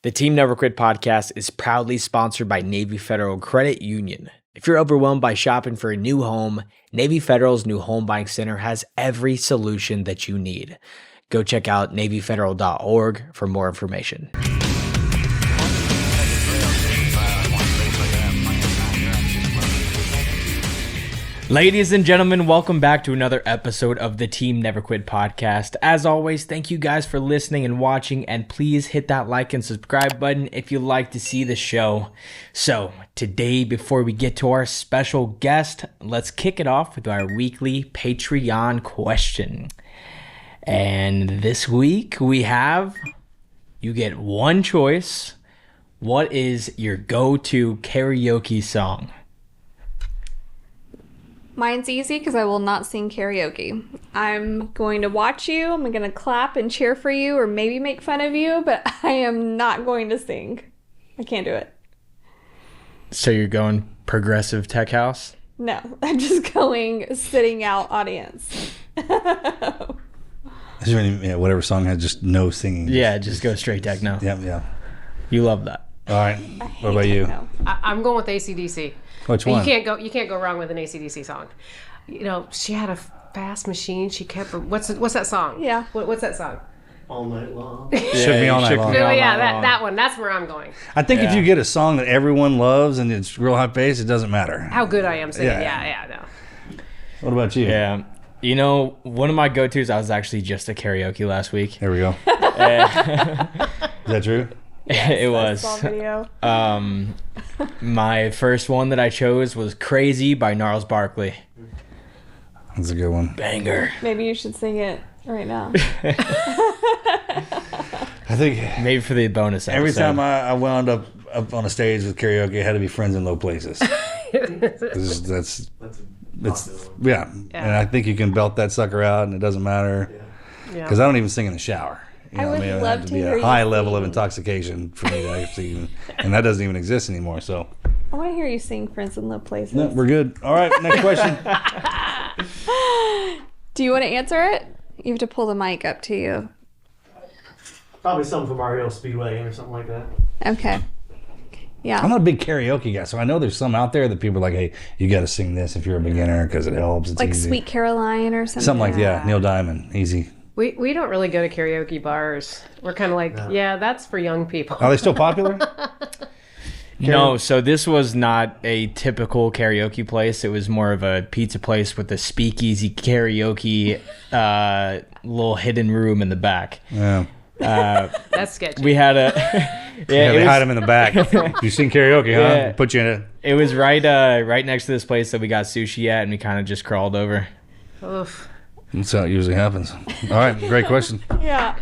The Team Never Quit podcast is proudly sponsored by Navy Federal Credit Union. If you're overwhelmed by shopping for a new home, Navy Federal's new home buying center has every solution that you need. Go check out NavyFederal.org for more information. Ladies and gentlemen, welcome back to another episode of the Team Never Quit podcast. As always, thank you guys for listening and watching, and please hit that like and subscribe button if you like to see the show. So, today, before we get to our special guest, let's kick it off with our weekly Patreon question. And this week, we have, you get one choice. What is your go-to karaoke song? Mine's easy because I will not sing karaoke. I'm going to watch you. I'm going to clap and cheer for you or maybe make fun of you, but I am not going to sing. I can't do it. So you're going progressive tech house? No, I'm just going sitting out audience. Yeah, whatever song has just no singing. Yeah, just go straight techno. Yeah. You love that. All right. What about you? I'm going with AC/DC. Which one? You can't go wrong with an AC/DC song. You know, she had a fast machine. She kept. What's that song? Yeah. What's that song? All Night Long. Shook Me All Night Long. That one. That's where I'm going. I think if you get a song that everyone loves and it's real high pace, it doesn't matter. How good I am singing. Yeah. No. What about you? Yeah. You know, one of my go-tos, I was actually just at karaoke last week. There we go. Is that true? It was. Saw video. My first one that I chose was Crazy by Gnarls Barkley. That's a good one. Banger. Maybe you should sing it right now. I think Maybe for the bonus episode. every time I wound up on a stage with karaoke, it had to be Friends in Low Places. That's yeah. And I think you can belt that sucker out and it doesn't matter. Because I don't even sing in the shower. I would it love had to be hear a you high level of sing. intoxication for me to actually, and that doesn't even exist anymore. So I want to hear you sing Friends in Low Places. no, we're good. All right, next question. Do you want to answer it? You have to pull the mic up to you. Probably something from REO Speedwagon or something like that. Okay. Yeah. I'm not a big karaoke guy, so I know there's some out there that people are like, hey, you got to sing this if you're a beginner because it helps. It's like easy. Sweet Caroline or something. Something like that. Neil Diamond, easy. We don't really go to karaoke bars. We're kind of like, that's for young people. Are they still popular? No, so this was not a typical karaoke place. It was more of a pizza place with a speakeasy karaoke little hidden room in the back. Yeah. That's sketchy. We had a... They hide them in the back. You sing karaoke, huh? Yeah. Put you in it. It was right next to this place that we got sushi at, and we kind of just crawled over. Oof. That's how it usually happens. All right, great question. Yeah.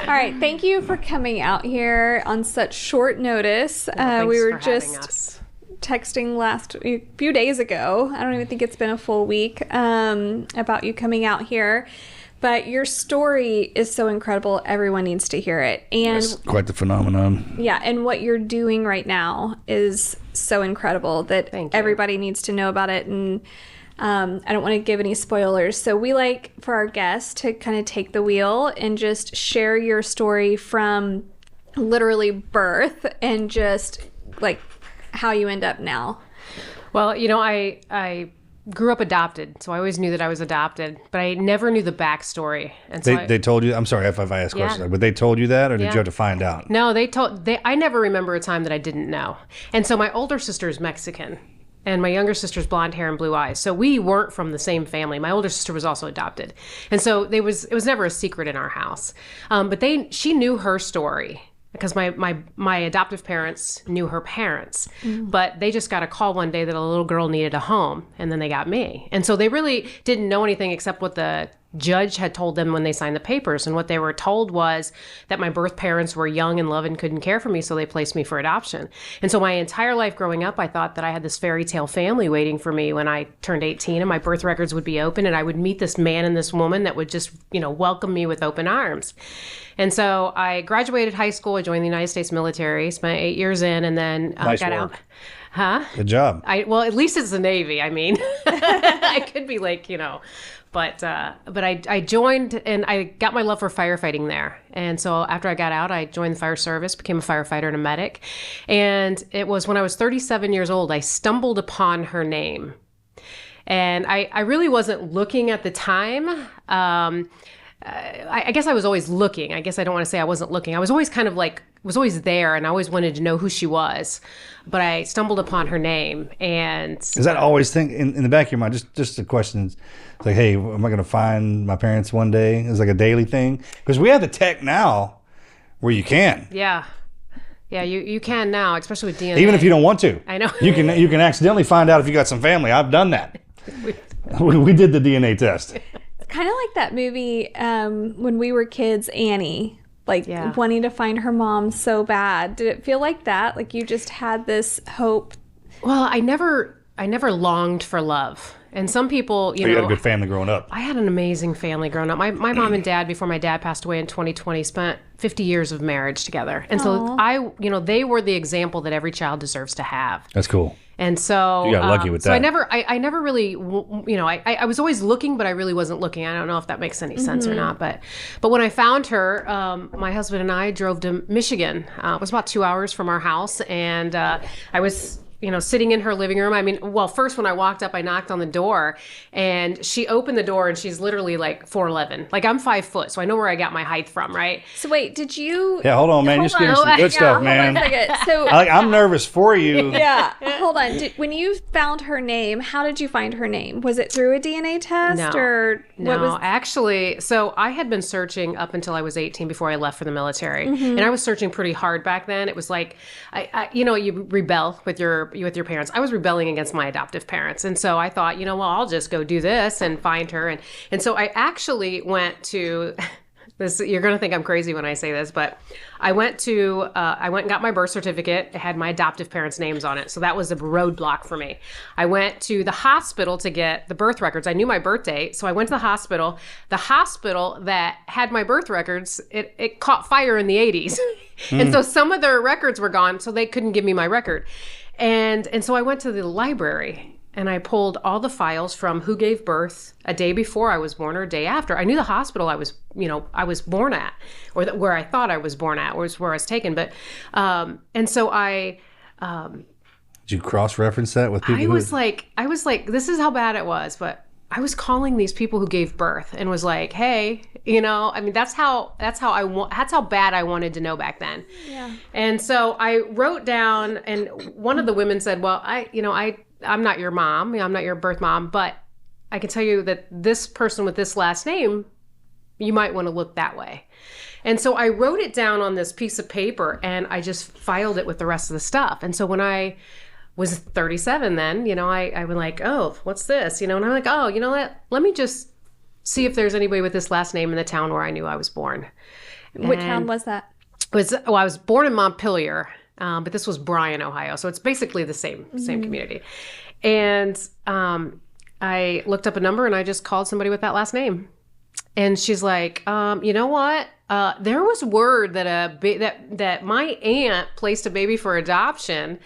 All right. Thank you for coming out here on such short notice. Thanks we were for having just us. texting a few days ago. I don't even think it's been a full week about you coming out here. But your story is so incredible. Everyone needs to hear it. And That's quite the phenomenon. yeah, and what you're doing right now is so incredible that Thank you. everybody needs to know about it. And I don't want to give any spoilers. So we like for our guests to kind of take the wheel and just share your story from literally birth and just like how you end up now. Well, you know, I grew up adopted, so I always knew that I was adopted, but I never knew the backstory. And so They told you, I'm sorry if I ask Yeah. questions, but they told you that, or did Yeah. you have to find out? No, I never remember a time that I didn't know. And so my older sister is Mexican, and my younger sister's blonde hair and blue eyes. So we weren't from the same family. My older sister was also adopted. And so it was never a secret in our house. But she knew her story because my adoptive parents knew her parents. But they just got a call one day that a little girl needed a home, and then they got me. And so they really didn't know anything except what the judge had told them when they signed the papers. And what they were told was that my birth parents were young and love and couldn't care for me, so they placed me for adoption. And so my entire life growing up, I thought that I had this fairy tale family waiting for me when I turned 18 and my birth records would be open and I would meet this man and this woman that would just, welcome me with open arms. And so I graduated high school. I joined the United States military, spent 8 years in, and then Nice got work. out. Huh? Good job. Well, at least it's the Navy. I mean, I could be like, But I joined, and I got my love for firefighting there. And so after I got out, I joined the fire service, became a firefighter and a medic. And it was when I was 37 years old, I stumbled upon her name. And I really wasn't looking at the time. I guess I was always looking. I guess I don't want to say I wasn't looking. I was always kind of like, was always there, and I always wanted to know who she was. But I stumbled upon her name, and... Is that always in the back of your mind? Just a question. It's like, hey, am I going to find my parents one day? It's like a daily thing. Because we have the tech now where you can. Yeah. Yeah, you can now, especially with DNA. Even if you don't want to. I know. You can accidentally find out if you got some family. I've done that. We did the DNA test. Kind of like that movie when we were kids, Annie, wanting to find her mom so bad. Did it feel like that? Like you just had this hope? Well, I never longed for love. And some people, you had a good family growing up. I had an amazing family growing up. My mom and dad, before my dad passed away in 2020, spent 50 years of marriage together. And so they were the example that every child deserves to have. That's cool. And so you got lucky with that. So I never really, I was always looking, but I really wasn't looking. I don't know if that makes any sense or not. But when I found her, my husband and I drove to Michigan. It was about 2 hours from our house. And I was, sitting in her living room. I mean, well, first when I walked up, I knocked on the door, and she opened the door, and she's literally like 4'11". Like I'm 5 foot, so I know where I got my height from, right? So wait, did you? Yeah, hold on, man. You're getting some good stuff, man. Hold on a second. So I'm nervous for you. Yeah, hold on. When you found her name, how did you find her name? Was it through a DNA test or what was? Actually, so I had been searching up until I was 18 before I left for the military, and I was searching pretty hard back then. It was like, you rebel with your parents. I was rebelling against my adoptive parents. And so I thought, I'll just go do this and find her. And so I actually went to this, you're going to think I'm crazy when I say this, but I went and got my birth certificate. It had my adoptive parents' names on it. So that was a roadblock for me. I went to the hospital to get the birth records. I knew my birth date. So I went to the hospital. The hospital that had my birth records, it caught fire in the 80s. And so some of their records were gone, so they couldn't give me my record. And so I went to the library, and I pulled all the files from who gave birth a day before I was born or a day after. I knew the hospital I was born at, or where I thought I was born at, was where I was taken. But and so I did you cross-reference that with people? I was like, this is how bad it was, but I was calling these people who gave birth and was like, hey, that's how bad I wanted to know back then. Yeah. And so I wrote down, and one of the women said, well, I'm not your mom. I'm not your birth mom, but I can tell you that this person with this last name, you might want to look that way. And so I wrote it down on this piece of paper, and I just filed it with the rest of the stuff. And so when I was 37 then, I was like, oh, what's this? And I'm like, oh, you know what? Let me just see if there's anybody with this last name in the town where I knew I was born. What town was that? I was born in Montpelier, but this was Bryan, Ohio. So it's basically the same community. And I looked up a number, and I just called somebody with that last name. And she's like, you know what? There was word that that my aunt placed a baby for adoption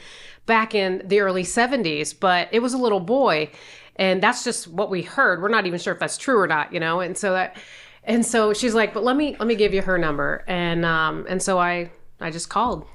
back in the early 70s, but it was a little boy. And that's just what we heard. We're not even sure if that's true or not, And so she's like, but let me give you her number. And so I just called.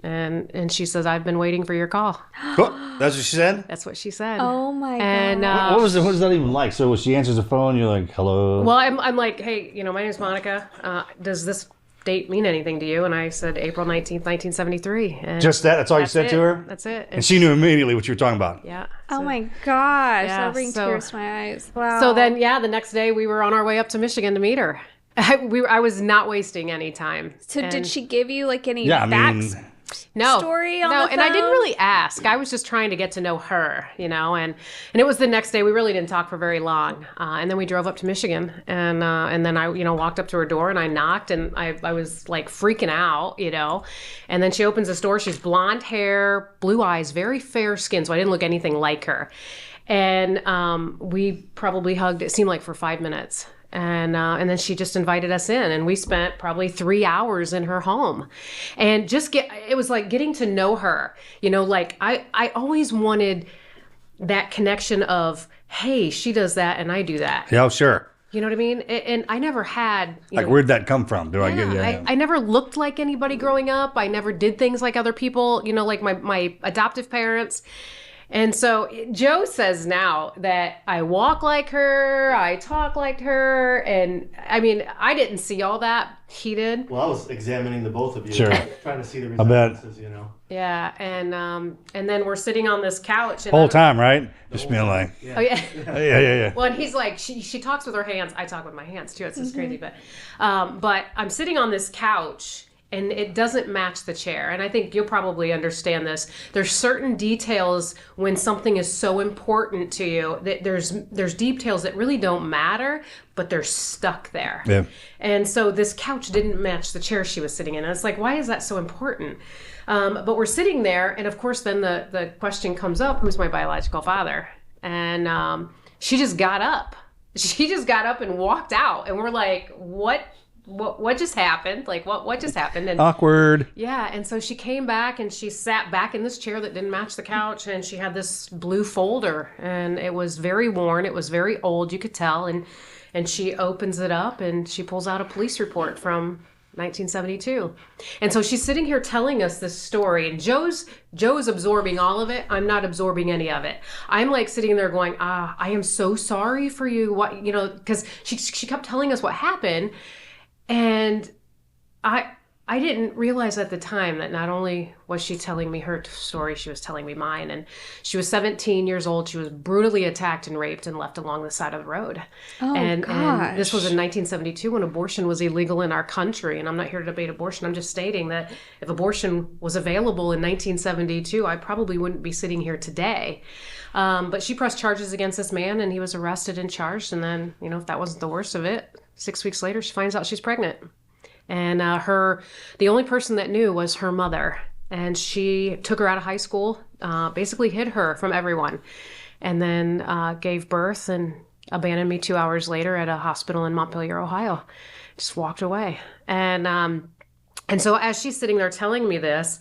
And she says, I've been waiting for your call. Oh, that's what she said? That's what she said. Oh my God. And what was that even like? So when she answers the phone, you're like, hello? Well, I'm like, hey, my name's Monica. Does this date mean anything to you? And I said April 19th, 1973. And just that? That's all you said to her? That's it. And she knew immediately what you were talking about? Yeah. Oh my gosh. That brings tears to my eyes. Wow. So then, the next day we were on our way up to Michigan to meet her. I was not wasting any time. So did she give you any story on the phone? And I didn't really ask. I was just trying to get to know her, and it was the next day. We really didn't talk for very long. And then we drove up to Michigan, and then I, walked up to her door, and I knocked, and I was like freaking out, and then she opens the door. She's blonde hair, blue eyes, very fair skin. So I didn't look anything like her. And we probably hugged, it seemed like for 5 minutes. And then she just invited us in, and we spent probably 3 hours in her home, and it was like getting to know her, I always wanted that connection of hey, she does that and I do that. Yeah, sure. You know what I mean? And I never had... Like, where'd that come from? I get I never looked like anybody growing up. I never did things like other people, like my adoptive parents. And so Joe says now that I walk like her, I talk like her. And I mean, I didn't see all that. He did. Well, I was examining the both of you. Sure. Trying to see the I bet. resemblances, Yeah. And then we're sitting on this couch. And Whole time, right? Just being like, Oh, yeah. yeah. Well, and he's like, she talks with her hands. I talk with my hands too. It's just crazy. But I'm sitting on this couch and it doesn't match the chair. And I think you'll probably understand this. There's certain details when something is so important to you that there's details that really don't matter, but they're stuck there. Yeah. And so this couch didn't match the chair she was sitting in. And it's like, why is that so important? But we're sitting there, and of course then the question comes up, who's my biological father? And she just got up. She just got up and walked out. And we're like, what just happened? Like, what just happened? And Awkward. yeah, and so she came back and she sat back in this chair that didn't match the couch, and she had this blue folder, and it was very worn. It was very old, you could tell. And she opens it up and she pulls out a police report from 1972. And so she's sitting here telling us this story, and Joe's absorbing all of it. I'm not absorbing any of it. I'm like sitting there going, I am so sorry for you. What, because she kept telling us what happened. And I didn't realize at the time that not only was she telling me her story, she was telling me mine. And she was 17 years old. She was brutally attacked and raped and left along the side of the road. Oh, and gosh. This was in 1972 when abortion was illegal in our country. And I'm not here to debate abortion. I'm just stating that if abortion was available in 1972, I probably wouldn't be sitting here today. But she pressed charges against this man, and he was arrested and charged. And then, if that wasn't the worst of it, 6 weeks later, she finds out she's pregnant. And the only person that knew was her mother. And she took her out of high school, basically hid her from everyone, and then gave birth and abandoned me 2 hours later at a hospital in Montpelier, Ohio. Just walked away. And so as she's sitting there telling me this,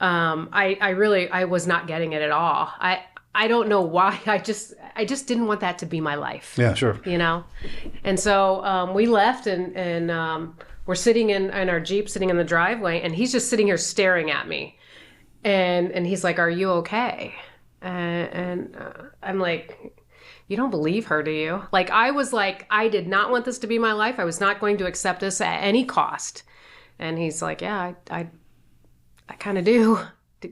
I was not getting it at all. I don't know why. I just didn't want that to be my life. Yeah, sure. And so we left, and we're sitting in our Jeep, sitting in the driveway, and he's just sitting here staring at me. And he's like, "Are you okay?" And I'm like, "You don't believe her, do you?" Like, I was like, I did not want this to be my life. I was not going to accept this at any cost. And he's like, "Yeah, I kind of do."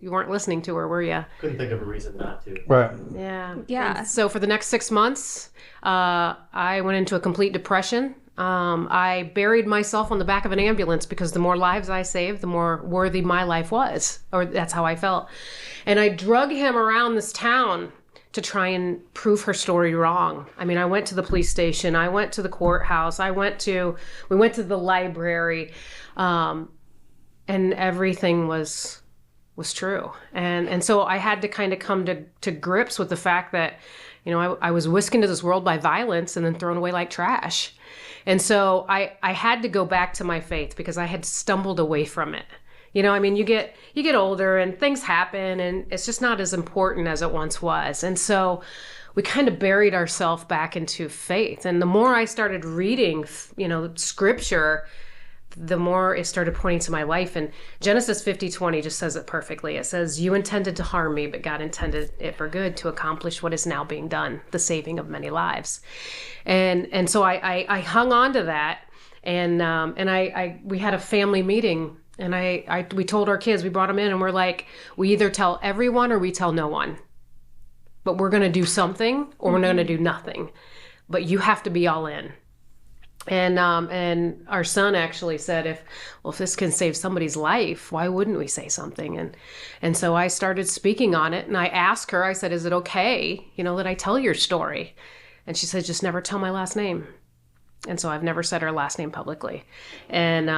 You weren't listening to her, were you? Couldn't think of a reason not to. Right. Yeah. Yeah. And so for the next 6 months, I went into a complete depression. I buried myself on the back of an ambulance because the more lives I saved, the more worthy my life was, or that's how I felt. And I drug him around this town to try and prove her story wrong. I mean, I went to the police station, I went to the courthouse, we went to the library, and everything was true. And so I had to kind of come to grips with the fact that, I was whisked into this world by violence and then thrown away like trash. And so I had to go back to my faith because I had stumbled away from it. You get older and things happen, and it's just not as important as it once was. And so we kind of buried ourselves back into faith. And the more I started reading, scripture, the more it started pointing to my life. And Genesis 50:20 just says it perfectly. It says, "You intended to harm me, but God intended it for good to accomplish what is now being done, the saving of many lives." And so I hung on to that. And we had a family meeting, and we told our kids, we brought them in, and we're like, we either tell everyone or we tell no one. But we're going to do something, or we're going to do nothing. But you have to be all in. And our son actually said, if this can save somebody's life, why wouldn't we say something? And so I started speaking on it, and I asked her, I said, "Is it okay, that I tell your story?" And she said, "Just never tell my last name." And so I've never said her last name publicly. And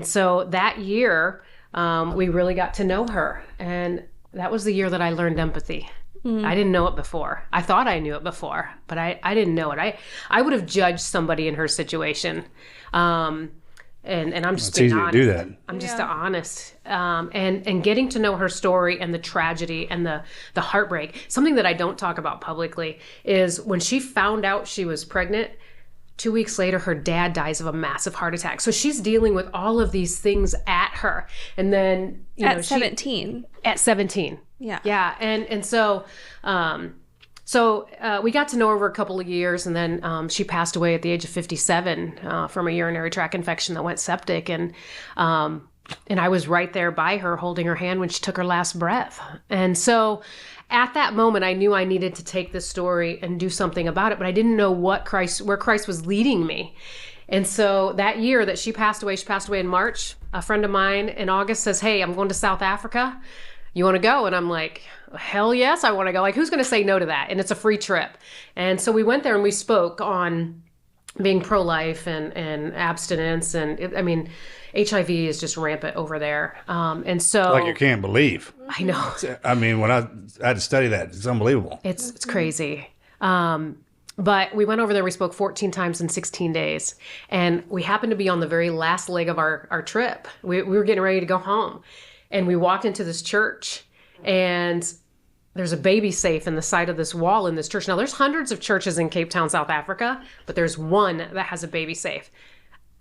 so that year, we really got to know her. And that was the year that I learned empathy. I didn't know it before. I thought I knew it before, but I didn't know it. I would have judged somebody in her situation. And And I'm just It's being easy honest. to do that. I'm just honest. And getting to know her story and the tragedy and the heartbreak. Something that I don't talk about publicly is when she found out she was pregnant, 2 weeks later, her dad dies of a massive heart attack. So she's dealing with all of these things at her. And then, at 17. At 17. Yeah. Yeah. And so, we got to know her over a couple of years, and then she passed away at the age of 57 from a urinary tract infection that went septic. And I was right there by her, holding her hand when she took her last breath. And so at that moment, I knew I needed to take this story and do something about it, but I didn't know where Christ was leading me. And so that year that she passed away in March. A friend of mine in August says, "Hey, I'm going to South Africa. You want to go?" And I'm like, hell yes, I want to go. Like, who's going to say no to that? And it's a free trip. And so we went there and we spoke on being pro-life and abstinence. And HIV is just rampant over there. And so, Like you can't believe. I know. I mean, when I had to study that, it's unbelievable. It's crazy. But we went over there, we spoke 14 times in 16 days. And we happened to be on the very last leg of our trip. We were getting ready to go home. And we walked into this church, and there's a baby safe in the side of this wall in this church. Now, there's hundreds of churches in Cape Town, South Africa, but there's one that has a baby safe.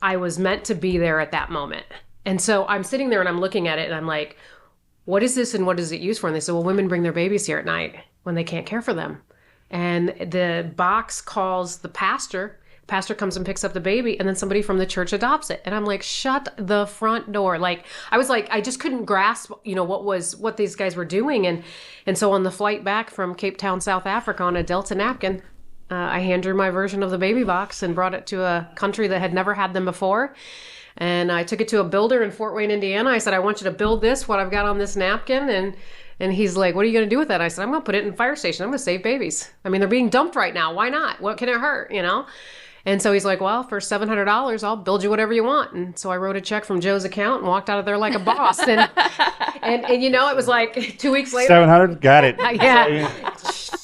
I was meant to be there at that moment. And so I'm sitting there and I'm looking at it and I'm like, what is this and what is it used for? And they said, well, women bring their babies here at night when they can't care for them. And the box calls the pastor. Pastor comes and picks up the baby, and then somebody from the church adopts it. And I'm like, shut the front door. Like, I was like, I just couldn't grasp, what these guys were doing. And so on the flight back from Cape Town, South Africa, on a Delta napkin, I handed her my version of the baby box and brought it to a country that had never had them before. And I took it to a builder in Fort Wayne, Indiana. I said, I want you to build this, what I've got on this napkin. And he's like, what are you going to do with that? I said, I'm going to put it in a fire station. I'm going to save babies. I mean, they're being dumped right now. Why not? What can it hurt, And so he's like, well, for $700, I'll build you whatever you want. And so I wrote a check from Joe's account and walked out of there like a boss. And it was like 2 weeks later. 700? Got it. Yeah.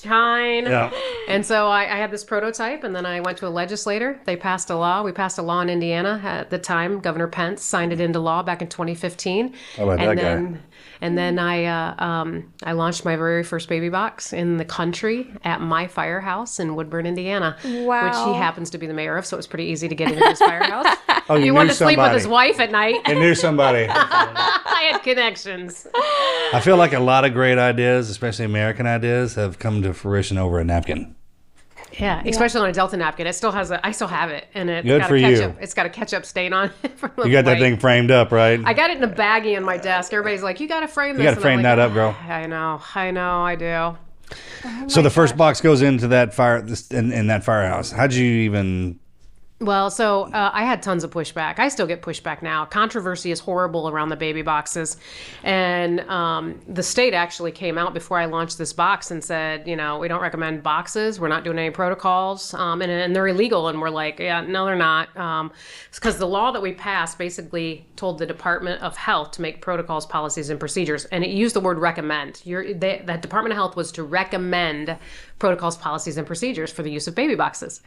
Shine. Yeah. And so I had this prototype, and then I went to a legislator. They passed a law. We passed a law in Indiana at the time. Governor Pence signed it into law back in 2015. How about that guy? And then I launched my very first baby box in the country at my firehouse in Woodburn, Indiana. Wow. Which he happens to be the mayor of, so it was pretty easy to get into his firehouse. Oh, he you wanted knew to sleep with somebody. his wife at night. You knew somebody. I had connections. I feel like a lot of great ideas, especially American ideas, have come to fruition over a napkin. Yeah, especially on a Delta napkin. It still has I still have it, and it's Good got for a ketchup. you. It's got a ketchup stain on it. From the You got that plate. thing framed up, right? I got it in a baggie on my desk. Everybody's like, "You got to frame this." You got to And I'm frame like, that up, girl. I know, I do. So the first box goes into that in that firehouse. How'd you even? Well, so I had tons of pushback. I still get pushback now. Controversy is horrible around the baby boxes. And the state actually came out before I launched this box and said, we don't recommend boxes. We're not doing any protocols. And they're illegal. And we're like, yeah, no, they're not. Because the law that we passed basically told the Department of Health to make protocols, policies, and procedures. And it used the word recommend. That Department of Health was to recommend protocols, policies, and procedures for the use of baby boxes.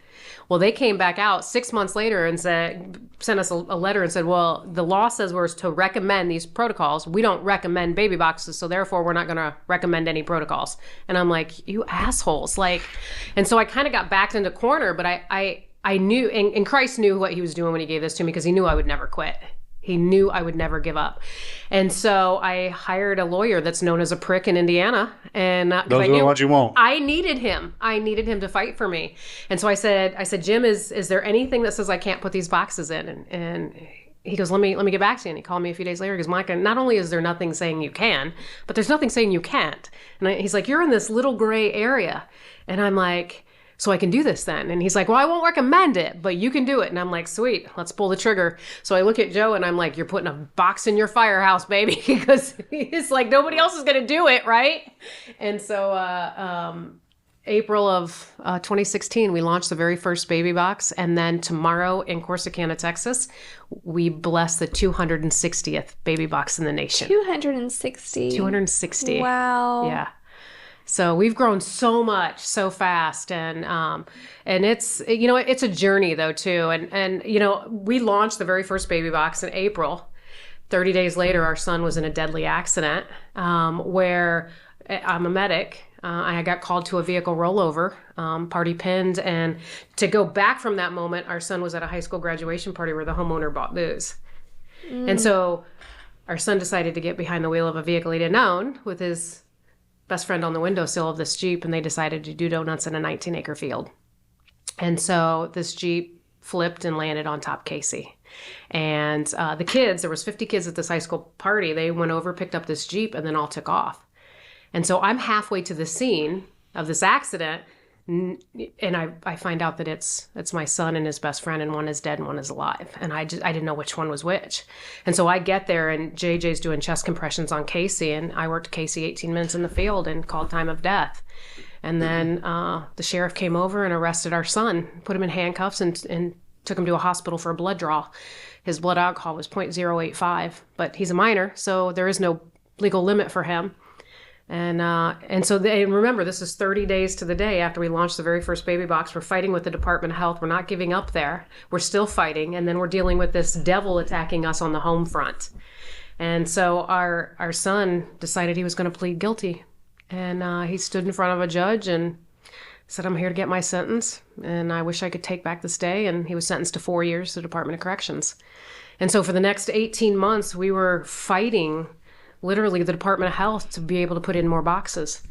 Well, they came back out 6 months later and sent us a letter and said, well, the law says we're to recommend these protocols. We don't recommend baby boxes, so therefore we're not going to recommend any protocols. And I'm like, you assholes. And so I kind of got backed into corner, but I knew, and Christ knew what he was doing when he gave this to me because he knew I would never quit. He knew I would never give up. And so I hired a lawyer that's known as a prick in Indiana. And Those are the ones you won't. I needed him. I needed him to fight for me. And so I said, Jim, is there anything that says I can't put these boxes in? And he goes, let me get back to you. And he called me a few days later. He goes, Monica, not only is there nothing saying you can, but there's nothing saying you can't. And he's like, you're in this little gray area. And I'm like, so I can do this then? And he's like, well, I won't recommend it, but you can do it. And I'm like, sweet, let's pull the trigger. So I look at Joe and I'm like, you're putting a box in your firehouse, baby, because it's like nobody else is going to do it, right? And so April of 2016, we launched the very first baby box. And then tomorrow in Corsicana, Texas, we bless the 260th baby box in the nation. 260. 260. Wow. Yeah. So we've grown so much, so fast, and it's it's a journey though too. And we launched the very first baby box in April. 30 days later, our son was in a deadly accident where I'm a medic. I got called to a vehicle rollover, party pinned, and to go back from that moment, our son was at a high school graduation party where the homeowner bought booze. And so our son decided to get behind the wheel of a vehicle he didn't own with his best friend on the windowsill of this Jeep, and they decided to do donuts in a 19-acre field. And so this Jeep flipped and landed on top Casey. And the kids, there was 50 kids at this high school party, they went over, picked up this Jeep, and then all took off. And so I'm halfway to the scene of this accident, and I find out that it's my son and his best friend, and one is dead and one is alive. And I didn't know which one was which. And so I get there, and JJ's doing chest compressions on Casey, and I worked Casey 18 minutes in the field and called time of death. And then the sheriff came over and arrested our son, put him in handcuffs, and took him to a hospital for a blood draw. His blood alcohol was 0.085, but he's a minor, so there is no legal limit for him. And so remember, this is 30 days to the day after we launched the very first baby box. We're fighting with the Department of Health. We're not giving up there. We're still fighting, and then we're dealing with this devil attacking us on the home front. And so our son decided he was going to plead guilty, and he stood in front of a judge and said, "I'm here to get my sentence, and I wish I could take back this day." And he was sentenced to 4 years to the Department of Corrections. And so for the next 18 months, we were fighting literally the Department of Health to be able to put in more boxes.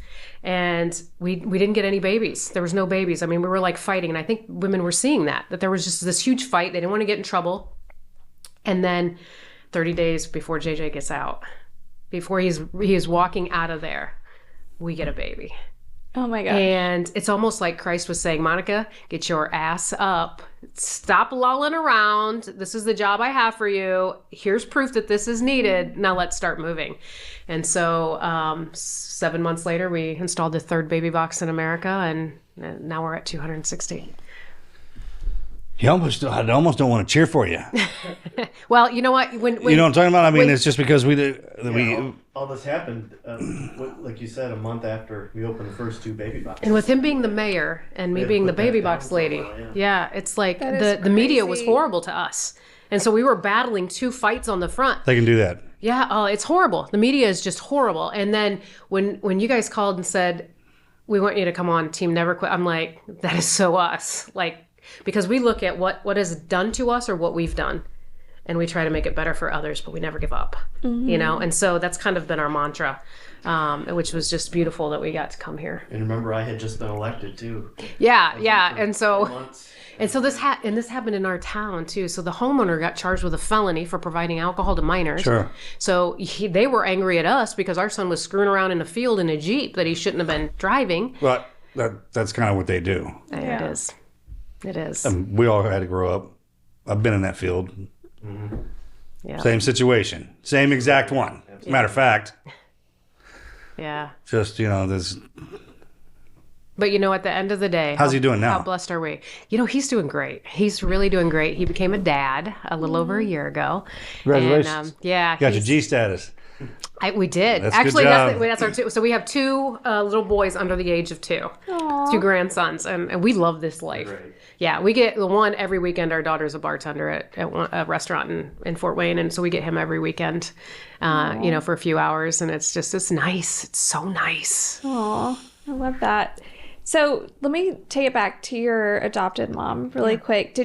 And we didn't get any babies. There was no babies. I mean, we were like fighting. And I think women were seeing that there was just this huge fight. They didn't want to get in trouble. And then 30 days before JJ gets out, before he is walking out of there, we get a baby. Oh my gosh. And it's almost like Christ was saying, Monica, get your ass up. Stop lolling around. This is the job I have for you. Here's proof that this is needed. Now let's start moving. And so 7 months later, we installed the third baby box in America, and now we're at 260. I almost don't want to cheer for you. Well, you know what? When you know what I'm talking about? I mean, it's just because all this happened, like you said, a month after we opened the first two baby boxes. And with him being the mayor and me being the baby box lady, it's like the media was horrible to us. And so we were battling two fights on the front. They can do that. Yeah, it's horrible. The media is just horrible. And then when you guys called and said, "We want you to come on Team Never Quit," I'm like, that is so us. Like, because we look at what is done to us or what we've done, and we try to make it better for others, but we never give up, and so that's kind of been our mantra, which was just beautiful that we got to come here. And remember, I had just been elected too. Yeah. And so this happened in our town too. So the homeowner got charged with a felony for providing alcohol to minors. Sure. So they were angry at us because our son was screwing around in a field in a Jeep that he shouldn't have been driving. But that's kind of what they do. It is. It is. We all had to grow up. I've been in that field. Mm-hmm. Yeah. Same situation. Same exact one. As a matter of fact. Yeah. Just, this. But at the end of the day. How's he doing now? How blessed are we? He's doing great. He's really doing great. He became a dad a little over a year ago. Congratulations. And, yeah. Got your G status. We did. That's actually, good job. that's our two. So we have two little boys under the age of 2. Aww. 2 grandsons, and we love this life. Great. Yeah, we get the one every weekend. Our daughter's a bartender at a restaurant in Fort Wayne, and so we get him every weekend, for a few hours, and it's nice. It's so nice. Aw, I love that. So let me take it back to your adopted mom really quick.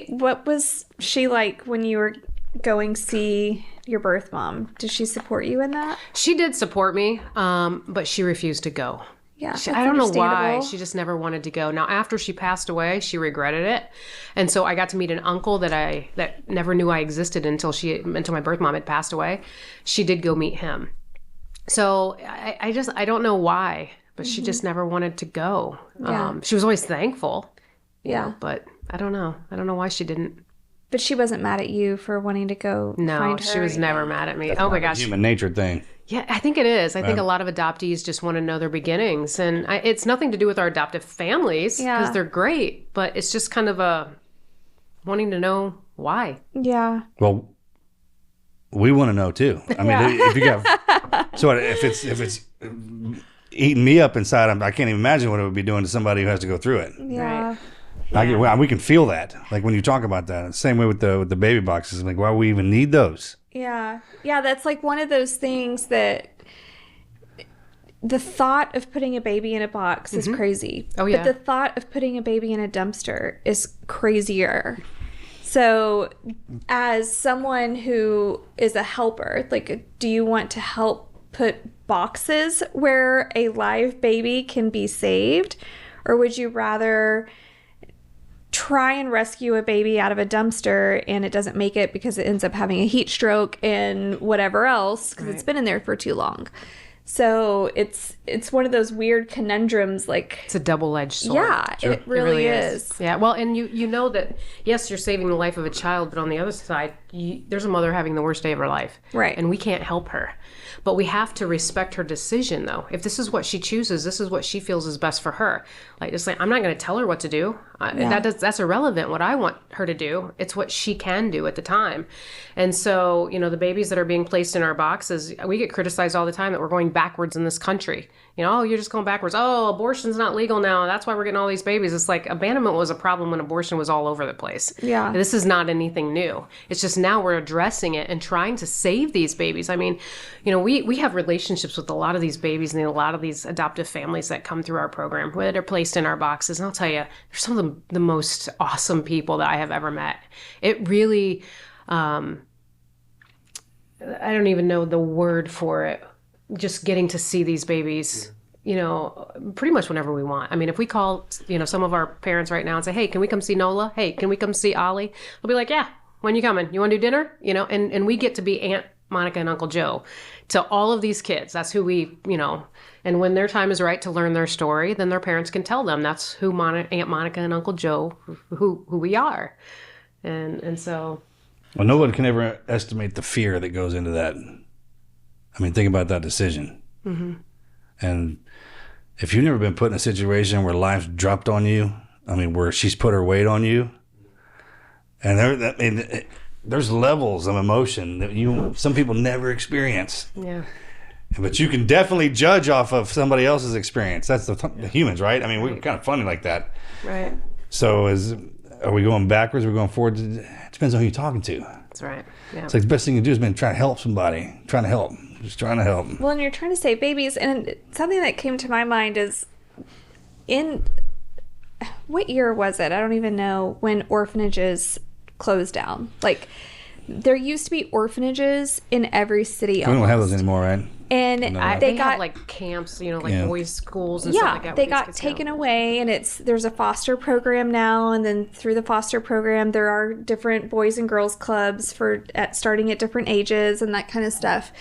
What was she like when you were going see your birth mom? Did she support you in that? She did support me, but she refused to go. Yeah, I don't know why. She just never wanted to go. Now, after she passed away, she regretted it. And so I got to meet an uncle that never knew I existed until my birth mom had passed away. She did go meet him. So I don't know why, but she just never wanted to go. Yeah. She was always thankful. Yeah. But I don't know. I don't know why she didn't. But she wasn't mad at you for wanting to go find her? No, she was never mad at me. That's oh my gosh. A human nature thing. Yeah, I think it is. I think a lot of adoptees just want to know their beginnings. And it's nothing to do with our adoptive families because they're great. But it's just kind of wanting to know why. Yeah. Well, we want to know too. I mean, if you got... So if it's eating me up inside. I can't even imagine what it would be doing to somebody who has to go through it. Yeah. We can feel that, like when you talk about that. Same way with the baby boxes. Like, why do we even need those? Yeah. Yeah, that's like one of those things that the thought of putting a baby in a box is crazy. Oh, yeah. But the thought of putting a baby in a dumpster is crazier. So as someone who is a helper, like, do you want to help put boxes where a live baby can be saved? Or would you rather try and rescue a baby out of a dumpster and it doesn't make it because it ends up having a heat stroke and whatever else because it's been in there for too long? So it's one of those weird conundrums. Like, It's a double-edged sword. yeah, it really is. Yeah, well, and you know that, yes, you're saving the life of a child, but on the other side, there's a mother having the worst day of her life. Right. And we can't help her. But we have to respect her decision, though. If this is what she chooses, this is what she feels is best for her. Like, it's like, I'm not going to tell her what to do. That's irrelevant, what I want her to do. It's what she can do at the time. And so, the babies that are being placed in our boxes, we get criticized all the time that we're going backwards in this country. Oh, you're just going backwards. Oh, abortion's not legal now. That's why we're getting all these babies. It's like abandonment was a problem when abortion was all over the place. Yeah. This is not anything new. It's just now we're addressing it and trying to save these babies. I mean, we have relationships with a lot of these babies and a lot of these adoptive families that come through our program that are placed in our boxes. And I'll tell you, they're some of the most awesome people that I have ever met. It really, I don't even know the word for it. Just getting to see these babies, pretty much whenever we want. I mean, if we call, some of our parents right now and say, hey, can we come see Nola? Hey, can we come see Ollie? They'll be like, yeah, when you coming? You want to do dinner? And we get to be Aunt Monica and Uncle Joe to all of these kids. That's who we, and when their time is right to learn their story, then their parents can tell them that's who Aunt Monica and Uncle Joe, who we are. And so. Well, no one can ever estimate the fear that goes into that. I mean, think about that decision. Mm-hmm. And if you've never been put in a situation where life's dropped on you, where she's put her weight on you, and there's levels of emotion that some people never experience. Yeah. But you can definitely judge off of somebody else's experience. That's the humans, right? We're kind of funny like that. Right. So are we going backwards? Are we going forward? It depends on who you're talking to. That's right. Yeah. It's like the best thing you do is try to help somebody. Just trying to help. Well, and you're trying to save babies. And something that came to my mind is what year was it? I don't even know when orphanages closed down. Like, there used to be orphanages in every city. We don't have those anymore, right? And they got have like camps, boys' schools and stuff like that. They got taken away, and there's a foster program now, and then through the foster program, there are different boys and girls clubs starting at different ages and that kind of stuff.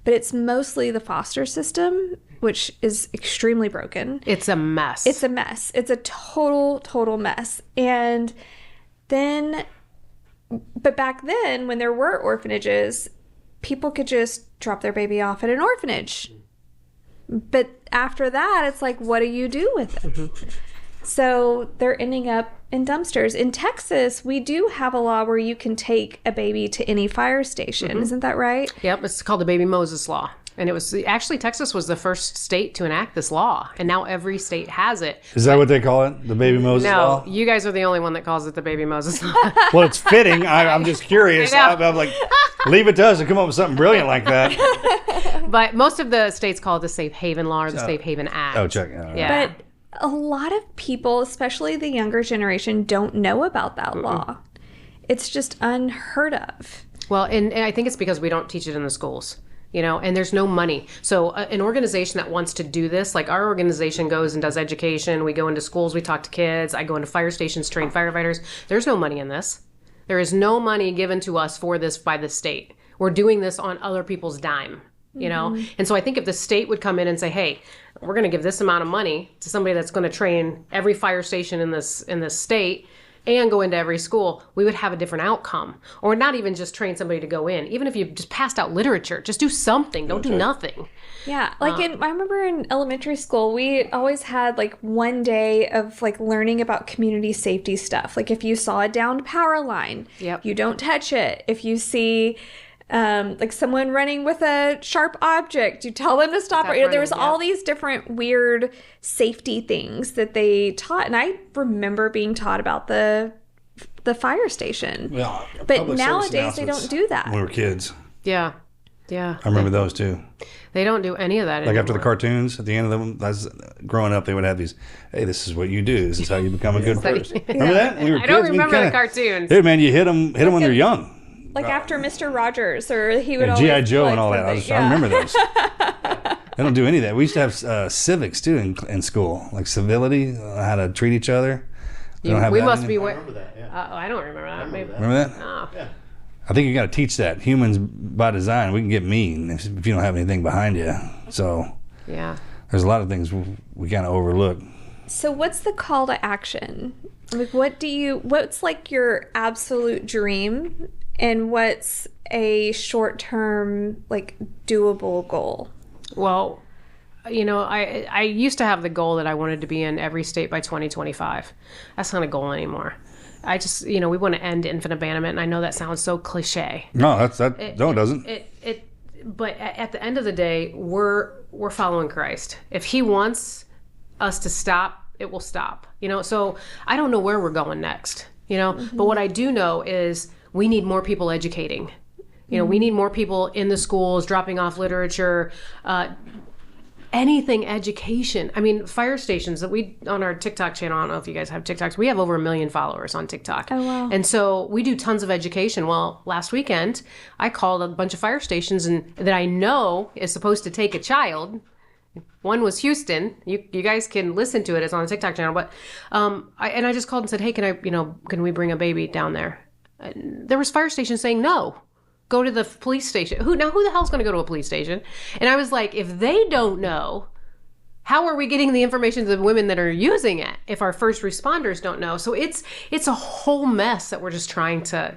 But it's mostly the foster system, which is extremely broken. It's a mess. It's a mess. It's a total mess. And then, but back then, when there were orphanages, people could just drop their baby off at an orphanage. But after that, it's like, what do you do with it? Mm-hmm. So they're ending up in dumpsters. In Texas, we do have a law where you can take a baby to any fire station. Mm-hmm. Isn't that right? Yep, it's called the Baby Moses Law. And it was actually Texas was the first state to enact this law, and now every state has it. Is that what they call it, the Baby Moses Law? No, you guys are the only one that calls it the Baby Moses Law. Well, it's fitting. I'm just curious. I'm like, leave it to us to come up with something brilliant like that. But most of the states call it the Safe Haven Law or the Safe Haven Act. Oh, check. Yeah. But a lot of people, especially the younger generation, don't know about that law. It's just unheard of. Well, and I think it's because we don't teach it in the schools. And there's no money. So an organization that wants to do this, like our organization goes and does education. We go into schools, we talk to kids. I go into fire stations, train firefighters. There's no money in this. There is no money given to us for this by the state. We're doing this on other people's dime, And so I think if the state would come in and say, hey, we're going to give this amount of money to somebody that's going to train every fire station in this state and go into every school, we would have a different outcome. Or not even just train somebody to go in. Even if you've just passed out literature, just do something. Don't do nothing. Yeah. Like I remember in elementary school, we always had like one day of like learning about community safety stuff. Like if you saw a downed power line, you don't touch it. If you see like someone running with a sharp object, you tell them to stop. There was all these different weird safety things that they taught. And I remember being taught about the fire station. Yeah, but nowadays they don't do that. When we were kids. Yeah. Yeah. I remember those too. They don't do any of that anymore. Like after the cartoons, at the end of them, growing up, they would have these, hey, this is what you do. This is how you become a good person. Remember that? When we were I don't kids, remember the cartoons. Dude, man, you hit them when they're young. Like after Mr. Rogers, or he would always G.I. Joe like and all that. I remember those. They don't do any of that. We used to have civics too in school, like civility, how to treat each other. We must be. I remember that. Yeah. I don't remember that. Remember that? Oh. Yeah. I think you got to teach that. Humans, by design, we can get mean if you don't have anything behind you. So yeah, there's a lot of things we kind of overlook. So what's the call to action? Like, what's like your absolute dream, and what's a short-term, like, doable goal? Well, I used to have the goal that I wanted to be in every state by 2025. That's not a goal anymore. I just, we want to end infant abandonment, and I know that sounds so cliche. No, it doesn't. But at the end of the day, we're following Christ. If He wants us to stop, it will stop. So I don't know where we're going next. But what I do know is we need more people educating. We need more people in the schools dropping off literature. Anything education. I mean, fire stations that we, on our TikTok channel, I don't know if you guys have TikToks, we have over 1 million followers on TikTok. Oh, wow. And so we do tons of education. Well, last weekend, I called a bunch of fire stations that I know is supposed to take a child. One was Houston. You guys can listen to it. It's on the TikTok channel. But I just called and said, hey, can we bring a baby down there? There was fire stations saying no. Go to the police station. Who the hell's going to go to a police station? And I was like, if they don't know, how are we getting the information to the women that are using it if our first responders don't know? So it's a whole mess that we're just trying to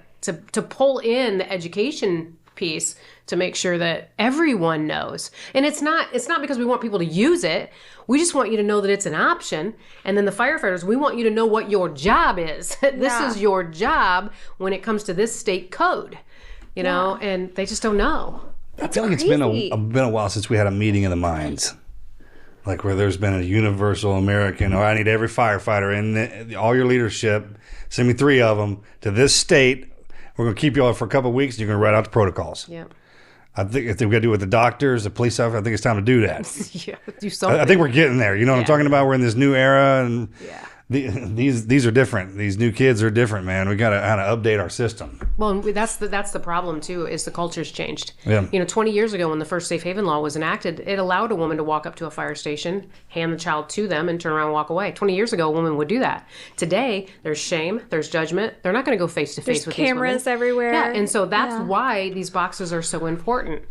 pull in the education piece to make sure that everyone knows. And it's not because we want people to use it. We just want you to know that it's an option. And then the firefighters, we want you to know what your job is. This is your job when it comes to this state code. And they just don't know. I feel like it's been a while since we had a meeting of the minds, like where there's been a universal American, I need every firefighter in all your leadership, send me 3 of them to this state. We're going to keep you all for a couple of weeks, and you're going to write out the proprotocols. Yeah. I think if they've got to do it with the doctors, the police officers, I think it's time to do that. Yeah, do something. I think we're getting there. You know what I'm talking about? We're in this new era, and these are different. These new kids are different, man. We got to kind of update our system. Well, that's the problem too. Is the culture's changed? Yeah. 20 years ago when the first safe haven law was enacted, it allowed a woman to walk up to a fire station, hand the child to them, and turn around and walk away. 20 years ago, a woman would do that. Today, there's shame, there's judgment. They're not going to go face to face with these women. Cameras everywhere. Yeah, and so that's why these boxes are so important.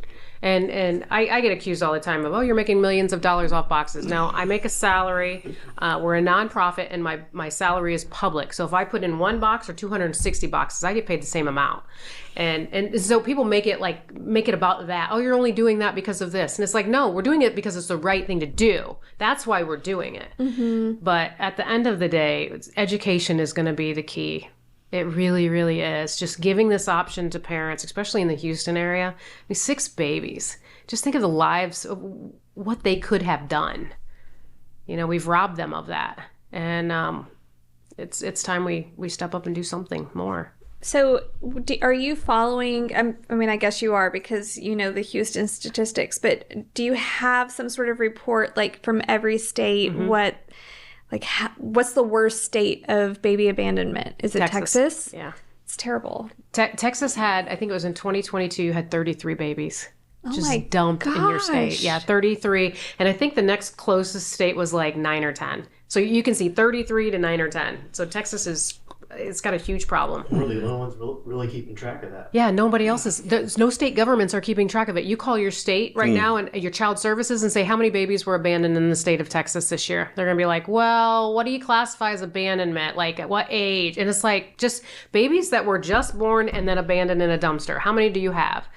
And I get accused all the time of, you're making millions of dollars off boxes. Now, I make a salary. We're a nonprofit, and my salary is public. So if I put in 1 box or 260 boxes, I get paid the same amount. And so people make it about that. You're only doing that because of this. And it's like, no, we're doing it because it's the right thing to do. That's why we're doing it. Mm-hmm. But at the end of the day, education is going to be the key. It really, really is. Just giving this option to parents, especially in the Houston area. 6 babies. Just think of the lives of what they could have done. We've robbed them of that. And it's time we step up and do something more. So are you following, I guess you are because you know the Houston statistics, but do you have some sort of report like from every state, what's the worst state of baby abandonment? Is it Texas? Yeah. It's terrible. Texas had, I think it was in 2022, had 33 babies. Just dumped in your state. Yeah, 33. And I think the next closest state was like 9 or 10. So you can see 33 to 9 or 10. So Texas it's got a huge problem. Really, no one's really keeping track of that. Yeah, nobody else is. There's no state governments are keeping track of it. You call your state right now and your child services and say, how many babies were abandoned in the state of Texas this year? They're going to be like, well, what do you classify as abandonment? Like, at what age? And it's like, just babies that were just born and then abandoned in a dumpster. How many do you have?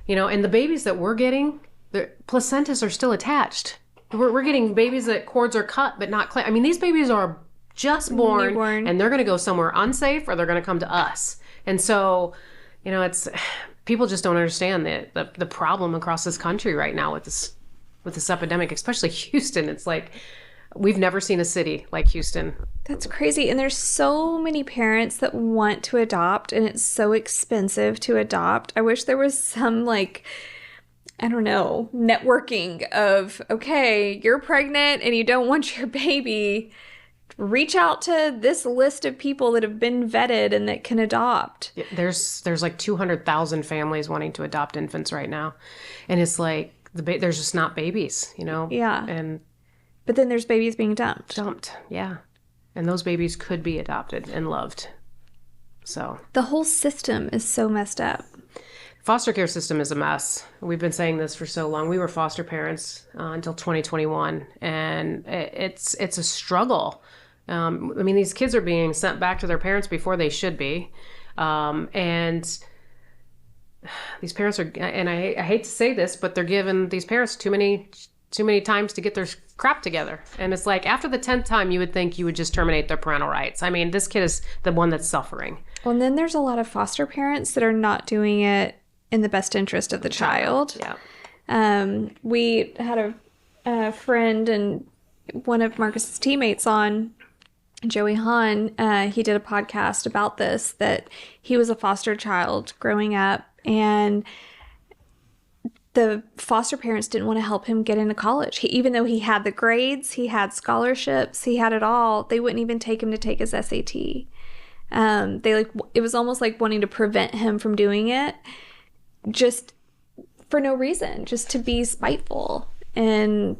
And the babies that we're getting, the placentas are still attached. We're getting babies that cords are cut but not clamped. These babies are just born, and they're going to go somewhere unsafe or they're going to come to us. And so, it's people just don't understand the problem across this country right now with this epidemic, especially Houston. It's like we've never seen a city like Houston. That's crazy. And there's so many parents that want to adopt, and it's so expensive to adopt. I wish there was some, like, I don't know, networking of, okay, you're pregnant and you don't want your baby. Reach out to this list of people that have been vetted and that can adopt. There's like 200,000 families wanting to adopt infants right now. And it's like, there's just not babies, you know? Yeah. And but then there's babies being dumped. Yeah. And those babies could be adopted and loved. So the whole system is so messed up. Foster care system is a mess. We've been saying this for so long. We were foster parents until 2021, and it's a struggle. I mean, these kids are being sent back to their parents before they should be, and these parents are. And I hate to say this, but they're giving these parents too many times to get their crap together. And it's like after the 10th time, you would think you would just terminate their parental rights. I mean, this kid is the one that's suffering. Well, and then there's a lot of foster parents that are not doing it in the best interest of the child. Yeah. We had a friend and one of Marcus's teammates on, Joey Hahn. He did a podcast about this, that he was a foster child growing up, and the foster parents didn't want to help him get into college. Even though he had the grades, he had scholarships, he had it all, they wouldn't even take him to take his SAT. It was almost like wanting to prevent him from doing it, just for no reaon, just to be spiteful. And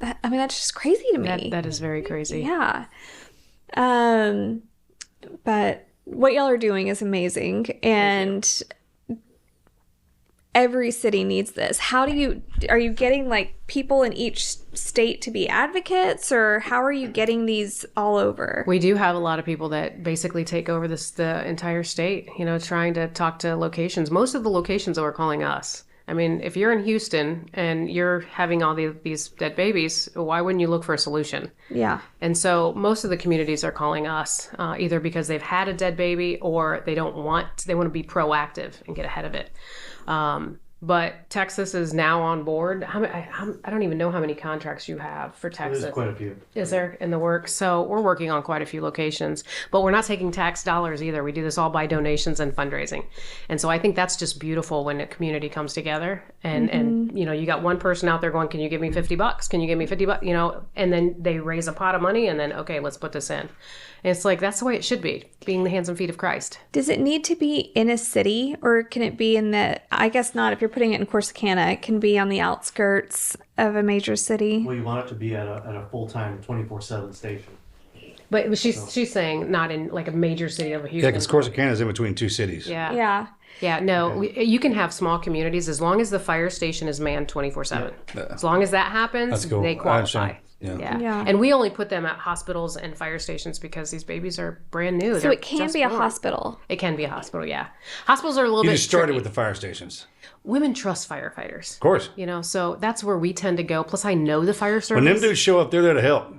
I mean, that's just crazy to me. That is very crazy. Yeah. But what y'all are doing is amazing, and every city needs this. Are you getting like people in each state to be advocates, or how are you getting these all over? We do have a lot of people that basically take over the entire state, you know, trying to talk to locations. Most of the locations are calling us. I mean, if you're in Houston and you're having all these dead babies, why wouldn't you look for a solution? Yeah. And so most of the communities are calling us, either because they've had a dead baby or they want to be proactive and get ahead of it. But Texas is now on board. I don't even know how many contracts you have for Texas. There's quite a few. Is there in the works? So we're working on quite a few locations, but we're not taking tax dollars either. We do this all by donations and fundraising. And so I think that's just beautiful when a community comes together and you know, you got one person out there going, can you give me $50? Can you give me $50? You know, and then they raise a pot of money and then, okay, let's put this in. And it's like, that's the way it should be, being the hands and feet of Christ. Does it need to be in a city, or can it be I guess not, if you're putting it in Corsicana, it can be on the outskirts of a major city? Well, you want it to be at a full-time 24/7 station. But she's saying not in like a major city of a Houston. Yeah, because Corsicana is in between two cities. Yeah. Yeah, no, you can have small communities as long as the fire station is manned 24/7. Yeah. As long as that happens, That's cool. they qualify. Yeah. And we only put them at hospitals and fire stations because these babies are brand new. So it can be a hospital. It can be a hospital, yeah. Hospitals are a little You bit just started tricky. with the fire stations. Women trust firefighters. Of course. You know, so that's where we tend to go. Plus, I know the fire service. When them dudes show up, they're there to help.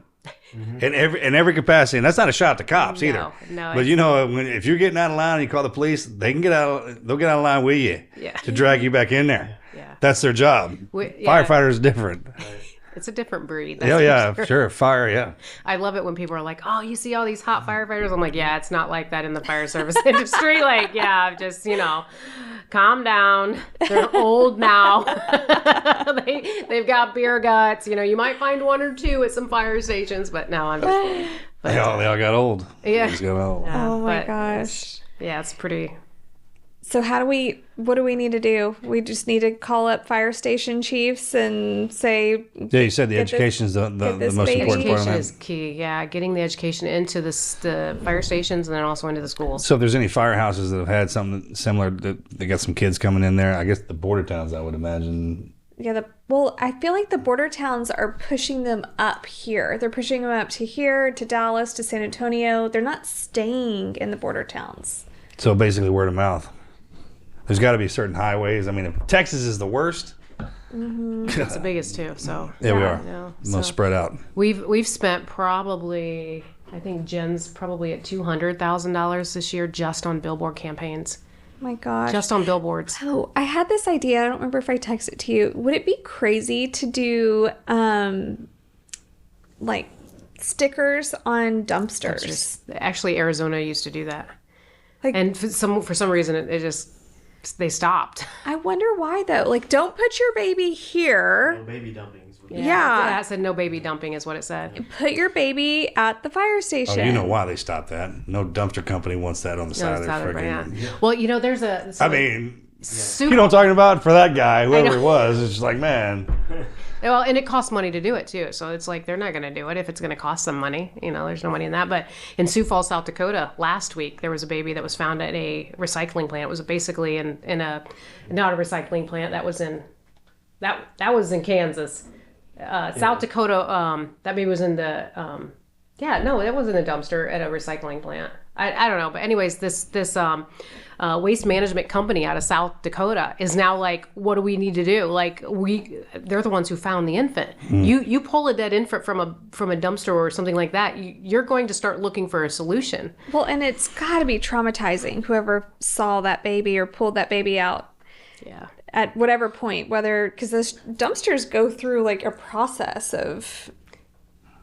In every capacity, and that's not a shot at the cops either. No. But you know, if you're getting out of line and you call the police, they can they'll get out of line with you to drag you back in there. Yeah. That's their job. Firefighter is different. It's a different breed. Sure. Fire, yeah. I love it when people are like, oh, you see all these hot firefighters? I'm like, yeah, it's not like that in the fire service industry. Like, yeah, just, you know, calm down. They're old now. They've got beer guts. You know, you might find one or two at some fire stations, but no, I'm just... They all got old. Yeah. They just got old. Oh my gosh. Yeah, it's pretty... So what do we need to do? We just need to call up fire station chiefs and say... Yeah, you said the education is the most important part of Education that. is key, yeah. Getting the education into the fire stations and then also into the schools. So if there's any firehouses that have had something similar, they got some kids coming in there, I guess the border towns, I would imagine. Yeah, I feel like the border towns are pushing them up here. They're pushing them up to here, to Dallas, to San Antonio. They're not staying in the border towns. So basically word of mouth. There's got to be certain highways. I mean, if Texas is the worst. It's the biggest too, so. Yeah, we are. You know, Most spread out. We've spent probably, I think Jen's probably at $200,000 this year just on billboard campaigns. my gosh. Just on billboards. Oh, I had this idea. I don't remember if I texted it to you. Would it be crazy to do like stickers on dumpsters? Actually, Arizona used to do that. Like, And for some reason, they stopped. I wonder why though. Like, don't put your baby here. No baby dumpings. Yeah. It said no baby dumping is what it said. Put your baby at the fire station. Oh, you know why they stopped that? No dumpster company wants that on the side of their friggin'. Yeah. Well, you know, there's a... I mean, super, you know what I'm talking about? For that guy, whoever it was, it's just like, man. Well, and it costs money to do it too. So it's like they're not going to do it if it's going to cost them money. You know, there's no money in that. But in Sioux Falls, South Dakota, last week there was a baby that was found at a recycling plant. It was basically in a not a recycling plant. That was in Kansas. South Dakota. That baby was in the. That was in a dumpster at a recycling plant. I don't know, but anyways, this waste management company out of South Dakota is now like, what do we need to do? Like they're the ones who found the infant. You pull a dead infant from a dumpster or something like that, you're going to start looking for a solution. Well, and it's got to be traumatizing. Whoever saw that baby or pulled that baby out. Yeah. At whatever point, because those dumpsters go through like a process of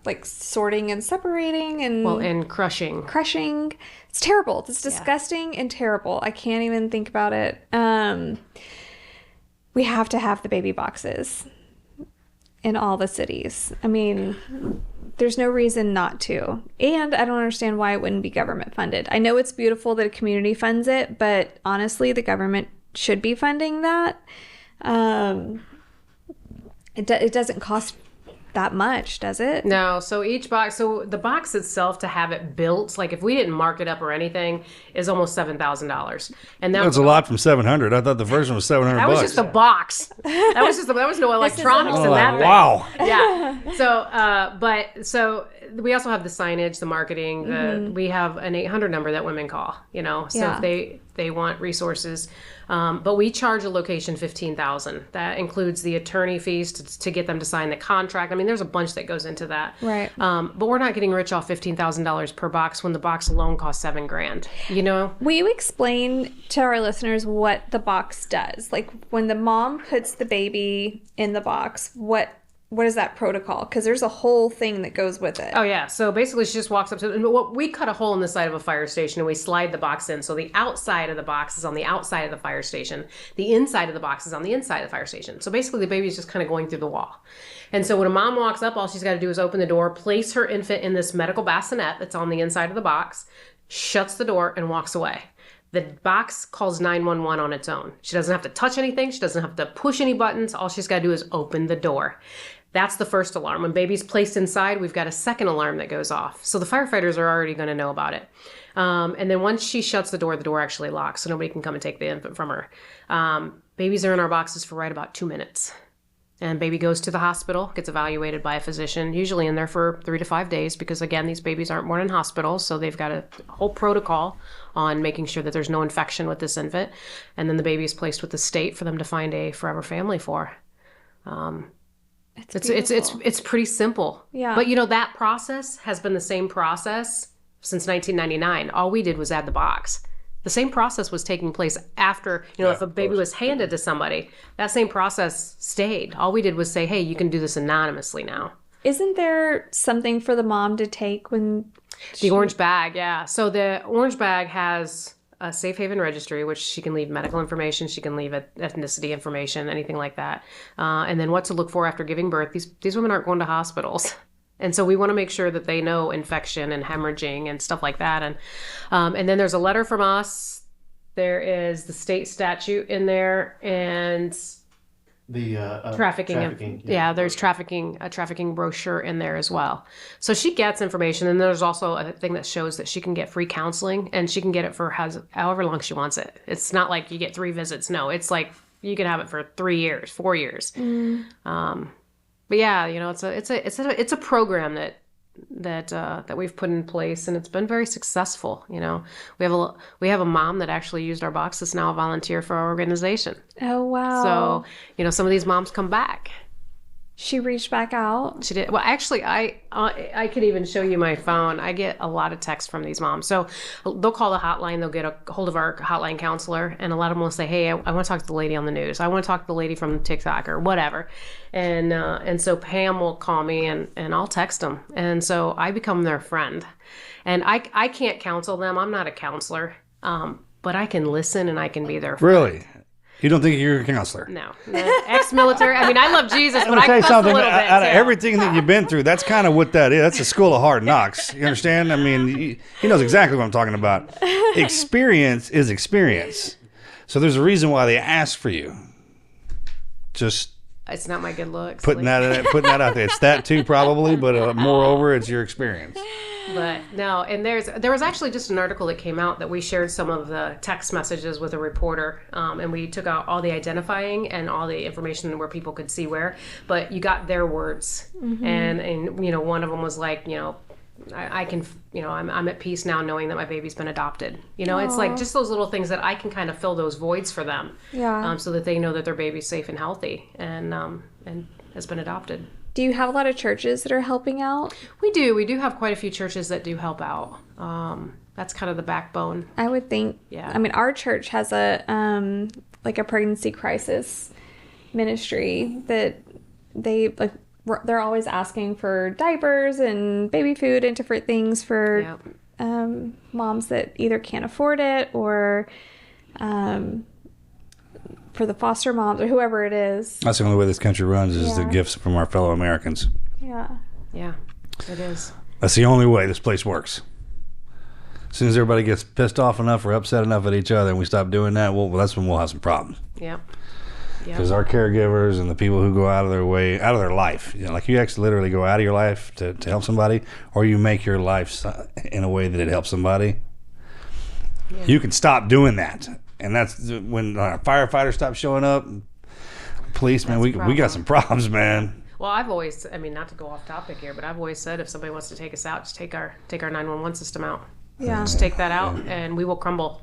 like sorting and separating and crushing. It's terrible. It's disgusting and terrible. I can't even think about it. We have to have the baby boxes in all the cities. I mean, there's no reason not to. And I don't understand why it wouldn't be government funded. I know it's beautiful that a community funds it, but honestly, the government should be funding that. It doesn't cost that much, does it? No. So the box itself, to have it built, like if we didn't mark it up or anything, is almost $7,000. And That's a lot from $700. I thought the first one was $700. That was just a box. That was no electronics in that thing. Wow. Yeah. So we also have the signage, the marketing. We have an 800 number that women call. You know, so if they want resources. But we charge a location $15,000. That includes the attorney fees to get them to sign the contract. I mean, there's a bunch that goes into that. Right. But we're not getting rich off $15,000 per box when the box alone costs $7,000. You know. Will you explain to our listeners what the box does? Like when the mom puts the baby in the box, what is that protocol? Because there's a whole thing that goes with it. Oh, yeah. So basically she just walks up to and we cut a hole in the side of a fire station and we slide the box in. So the outside of the box is on the outside of the fire station. The inside of the box is on the inside of the fire station. So basically the baby is just kind of going through the wall. And so when a mom walks up, all she's got to do is open the door, place her infant in this medical bassinet that's on the inside of the box, shuts the door, and walks away. The box calls 911 on its own. She doesn't have to touch anything. She doesn't have to push any buttons. All she's got to do is open the door. That's the first alarm. When baby's placed inside, we've got a second alarm that goes off. So the firefighters are already going to know about it. And then once she shuts the door actually locks, so nobody can come and take the infant from her. Babies are in our boxes for right about 2 minutes. And baby goes to the hospital, gets evaluated by a physician, usually in there for 3 to 5 days, because again, these babies aren't born in hospitals, so they've got a whole protocol on making sure that there's no infection with this infant. And then the baby is placed with the state for them to find a forever family for. It's pretty simple. Yeah. But you know, that process has been the same process since 1999. All we did was add the box. The same process was taking place after, if a baby was handed to somebody, that same process stayed. All we did was say, hey, you can do this anonymously now. Isn't there something for the mom to take when the orange bag? Yeah. So the orange bag has a safe haven registry, which she can leave medical information, she can leave ethnicity information, anything like that. And then what to look for after giving birth. These women aren't going to hospitals. And so we want to make sure that they know infection and hemorrhaging and stuff like that. And then there's a letter from us. There is the state statute in there and the trafficking. There's a trafficking brochure in there as well. So she gets information. And there's also a thing that shows that she can get free counseling and she can get it for however long she wants it. It's not like you get 3 visits. No, it's like you can have it for 3 years, 4 years. But yeah, it's a program that we've put in place, and it's been very successful. We have a mom that actually used our box that's now a volunteer for our organization. Oh wow! So some of these moms come back. She reached back out. She did. Well, actually, I could even show you my phone. I get a lot of texts from these moms. So they'll call the hotline. They'll get a hold of our hotline counselor, and a lot of them will say, "Hey, I want to talk to the lady on the news. I want to talk to the lady from TikTok or whatever." And so Pam will call me, and I'll text them, and so I become their friend. And I can't counsel them. I'm not a counselor, but I can listen and I can be their friend. Really? You don't think you're a counselor? No. Ex-military. I mean, I love Jesus, but I tell you cuss a something. little bit. Out of so. everything that you've been through, that's kind of what that is. That's a school of hard knocks. You understand? I mean, he knows exactly what I'm talking about. Experience is experience. So there's a reason why they ask for you. Just It's not my good looks. putting that out there. It's that too, probably, but moreover, it's your experience. But no, and there was actually just an article that came out that we shared some of the text messages with a reporter, and we took out all the identifying and all the information where people could see where, but you got their words, and you know, one of them was like, you know, I can, you know, I'm at peace now knowing that my baby's been adopted. You know, it's like just those little things that I can kind of fill those voids for them, so that they know that their baby's safe and healthy and has been adopted. Do you have a lot of churches that are helping out? We do. We do have quite a few churches that do help out. That's kind of the backbone. I would think. Yeah. I mean, our church has a like a pregnancy crisis ministry that they're always asking for diapers and baby food and different things for moms that either can't afford it or for the foster moms or whoever it is. That's the only way this country runs is the gifts from our fellow Americans. Yeah. Yeah, it is. That's the only way this place works. As soon as everybody gets pissed off enough or upset enough at each other and we stop doing that, well, that's when we'll have some problems. Yeah. Because our caregivers and the people who go out of their way, out of their life, you know, like you actually literally go out of your life to help somebody, or you make your life in a way that it helps somebody. Yeah. You can stop doing that. And that's when firefighters stop showing up, police, man, we got some problems, man. Well, I've always, I mean, not to go off topic here, but I've always said if somebody wants to take us out, just take our 911 system out. Yeah. Just take that out and we will crumble.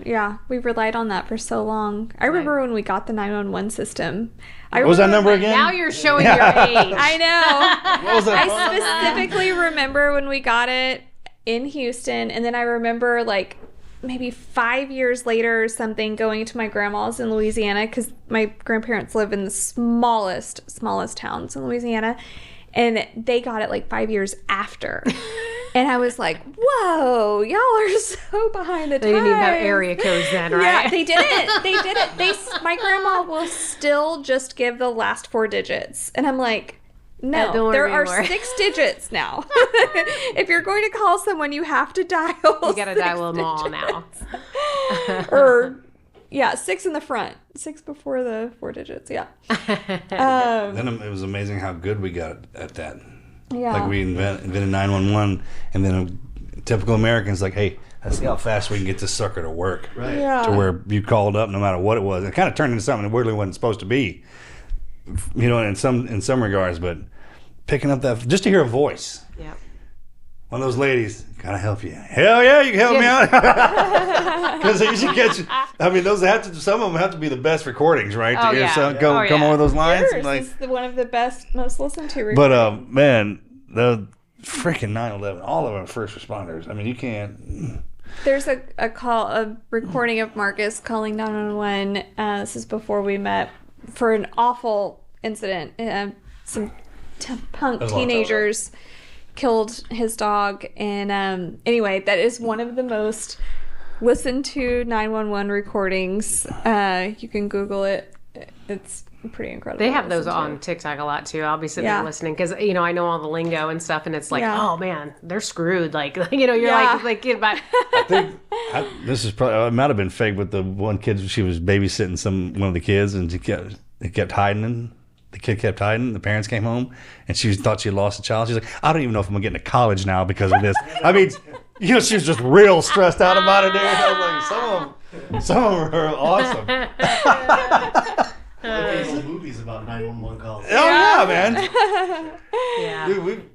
Yeah, we've relied on that for so long. I remember when we got the 911 system. What was that number again? Now you're showing your age. I know. What was that? I specifically remember when we got it in Houston, and then I remember like maybe 5 years later or something going to my grandma's in Louisiana because my grandparents live in the smallest towns in Louisiana, and they got it like 5 years after. And I was like, whoa, y'all are so behind the times. They didn't even have area codes then, right? Yeah, they didn't. My grandma will still just give the last 4 digits. And I'm like, no, there are 6 digits now. If you're going to call someone, you have to dial You got to dial them all now. Or, 6 in the front. 6 before the 4 digits, yeah. Then it was amazing how good we got at that. Yeah. Like we invented 911, and then typical Americans like, hey, let's see how fast we can get this sucker to work. Right. Yeah. To where you called up no matter what it was. It kind of turned into something it weirdly wasn't supposed to be, you know, in some regards. But picking up that, just to hear a voice. Yeah. One of those ladies, can I help you? Hell yeah, you can help me out. Because they usually get you. I mean, some of them have to be the best recordings, right? Oh, to hear yeah. come over those lines. Yours Like, is one of the best, most listened to recordings. but man, the freaking 9/11, all of them are first responders. I mean, you can't. There's a recording of Marcus calling 911. This is before we met for an awful incident. Some punk teenagers killed his dog, and anyway, that is one of the most listened to 911 recordings. You can Google it. It's pretty incredible. They have those on TikTok a lot too. I'll be sitting there listening because I know all the lingo and stuff, and it's like, oh man, they're screwed. Like you're like about. I think this is probably, it might have been fake, but the one kid, she was babysitting one of the kids, and they kept hiding. The kid kept hiding. The parents came home, and she thought she had lost a child. She's like, I don't even know if I'm going to get into college now because of this. I mean, she was just real stressed out about it, dude. I was like, some of them are awesome. There's some movies about 911 calls. Oh, yeah, man. Yeah. Dude,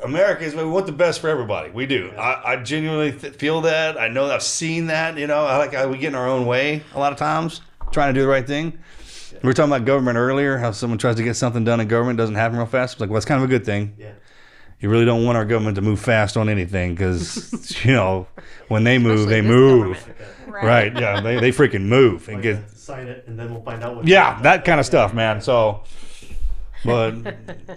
Americans, we want the best for everybody. We do. I genuinely feel that. I know I've seen that. You know, we get in our own way a lot of times, trying to do the right thing. We were talking about government earlier, how someone tries to get something done in government, doesn't happen real fast. It's like, well, it's kind of a good thing. Yeah. You really don't want our government to move fast on anything because, when they move, Especially they this move. government. Right. Yeah. They freaking move and get. Sign it, and then we'll find out what. Yeah, that kind of stuff, man. So, but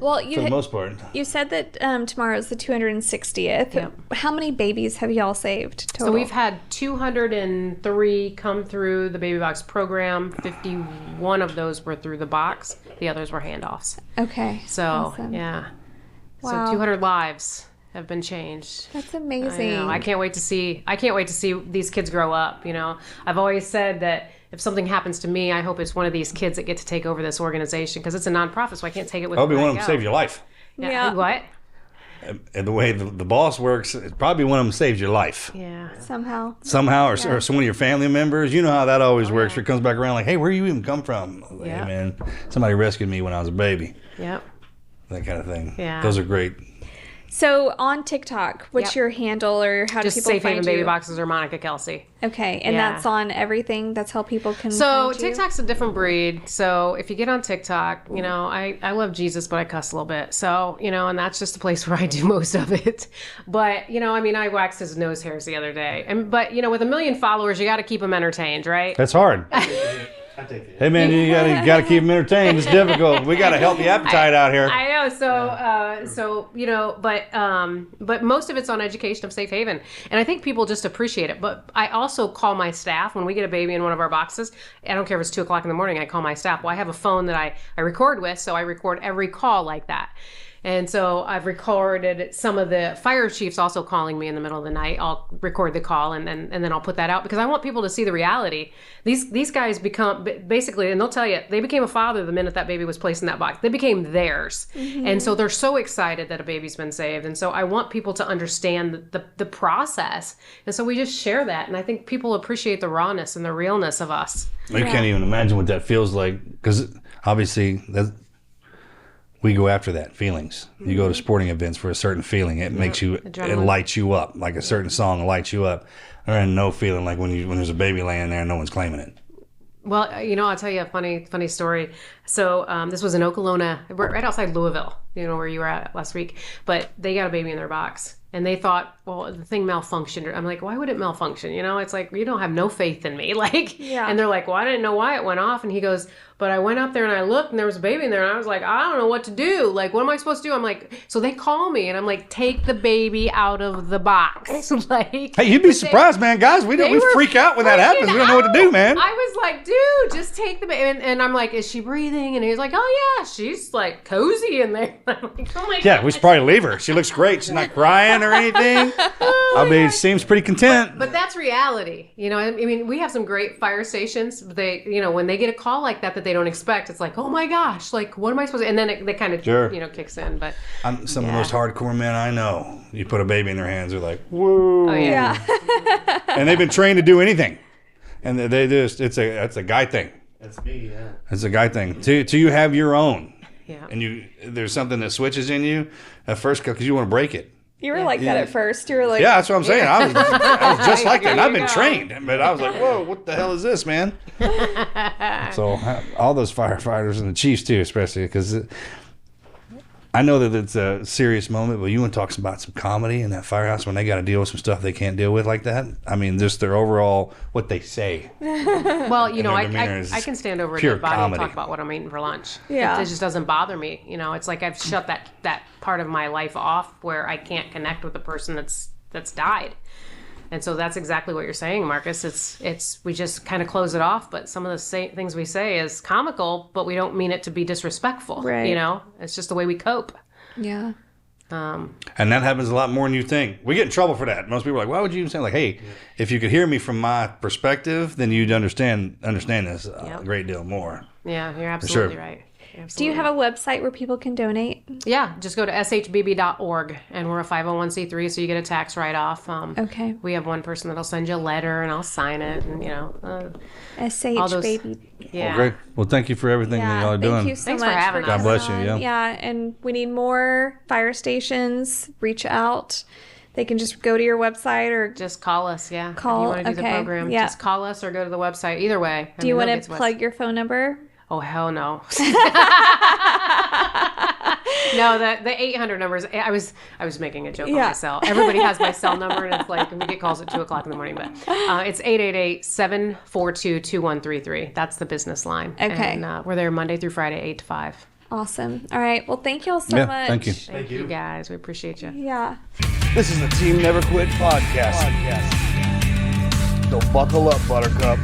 Well, for the most part, you said that tomorrow is the 260th. Yep. How many babies have y'all saved total? So we've had 203 come through the baby box program. 51 of those were through the box. The others were handoffs. Okay. So Awesome. yeah, Wow. so 200 lives have been changed. That's amazing. I know. I can't wait to see these kids grow up. I've always said that if something happens to me, I hope it's one of these kids that get to take over this organization because it's a nonprofit, so I can't take it with me. probably one of when them I go. saved your life. Yeah. What? And the way the boss works, probably one of them saves your life. Yeah. Somehow. Somehow, or some of your family members. You know how that always works. yeah. It comes back around like, hey, where you even come from? Like, Yeah. hey, man, somebody rescued me when I was a baby. Yep. That kind of thing. Yeah. Those are great. So on TikTok, what's Yep. your handle or how Just do people Safe Haven find Baby you? Boxes or Monica Kelsey. Okay, and Yeah. that's on everything. That's how people can. So find you? TikTok's a different breed. So if you get on TikTok, I love Jesus, but I cuss a little bit. So, and that's just the place where I do most of it. But, I waxed his nose hairs the other day. But, with 1 million followers, you got to keep them entertained, right? That's hard. I take it. Hey, man, you gotta keep them entertained. It's difficult. We got a healthy appetite out here. I know. But most of it's on education of Safe Haven. And I think people just appreciate it. But I also call my staff when we get a baby in one of our boxes. I don't care if it's 2:00 in the morning, I call my staff. Well, I have a phone that I record with, so I record every call like that. And so I've recorded some of the fire chiefs also calling me in the middle of the night. I'll record the call and then I'll put that out because I want people to see the reality. These guys become basically, and they'll tell you, they became a father the minute that baby was placed in that box. They became theirs. Mm-hmm. And so they're so excited that a baby's been saved. And so I want people to understand the process. And so we just share that. And I think people appreciate the rawness and the realness of us. You can't even imagine what that feels like because obviously we go after that feelings. You go to sporting events for a certain feeling. It makes you, Adrenaline. it lights you up. Like a certain song lights you up. There ain't no feeling like when there's a baby laying there and no one's claiming it. Well, I'll tell you a funny story. So this was in Okolona, right outside Louisville, where you were at last week. But they got a baby in their box. And they thought, well, the thing malfunctioned. I'm like, why would it malfunction? It's like, you don't have no faith in me. Yeah. And they're like, well, I didn't know why it went off. And he goes, but I went up there and I looked and there was a baby in there. And I was like, I don't know what to do. Like, what am I supposed to do? I'm like, so they call me and I'm like, take the baby out of the box. Like, Hey, you'd be surprised, man. Guys, we freak out when that happens. We don't know what to do, man. I was like, dude, just take the baby. And I'm like, is she breathing? And he was like, oh, yeah, she's like cozy in there. I'm like, oh my God. Yeah, we should probably leave her. She looks great. She's not crying or anything. I mean, seems pretty content. But that's reality. We have some great fire stations. They, when they get a call like that they don't expect, it's like, oh my gosh, like, what am I supposed to, and then it kind of, kicks in. But I'm some of the most hardcore men I know. You put a baby in their hands, they're like, whoa. Oh, yeah. And they've been trained to do anything. And they just, it's a guy thing. That's me, yeah. It's a guy thing. Till you have your own. Yeah. And there's something that switches in you at first because you want to break it. You were like that at first. You were like, Yeah, that's what I'm saying. I was just like that. And I've been you go. trained, but I was like, whoa, what the hell is this, man? So all those firefighters and the chiefs too, especially because I know that it's a serious moment, but Ewan talks about some comedy in that firehouse when they got to deal with some stuff they can't deal with like that. I mean, just their overall, what they say. Well, their demeanor is I can stand over a pure dead body comedy. and talk about what I'm eating for lunch. Yeah. It just doesn't bother me. It's like I've shut that part of my life off where I can't connect with the person that's died. And so that's exactly what you're saying, Marcus. It's we just kind of close it off, but some of the things we say is comical, but we don't mean it to be disrespectful. Right. It's just the way we cope. yeah. And that happens a lot more than you think. We get in trouble for that. Most people are like, why would you even say, like, hey, if you could hear me from my perspective, then you'd understand this a great deal more. Yeah, you're absolutely sure. right. Do you have a website where people can donate? Yeah, just go to shbb.org, and we're a 501c3, so you get a tax write-off. Okay. We have one person that'll send you a letter, and I'll sign it, and SH all those- baby. yeah. Well, great. Well, thank you for everything that y'all are doing. Thank you so Thanks for much having us. God coming bless you, on. yeah. Yeah, and we need more fire stations. Reach out. They can just go to your website or Just call us, yeah. Call, if you want to do the okay, program, yeah. just call us or go to the website. Either way. do you want to plug your phone number? Oh, hell no. No, the 800 numbers. I was making a joke on my cell. Everybody has my cell number, and it's like we get calls at 2:00 in the morning. But it's 888-742-2133. That's the business line. Okay. And we're there Monday through Friday, 8 to 5. Awesome. All right. Well, thank y'all so much. Thank you. Thank you guys. We appreciate you. Yeah. This is the Team Never Quit podcast. So buckle up, Buttercup.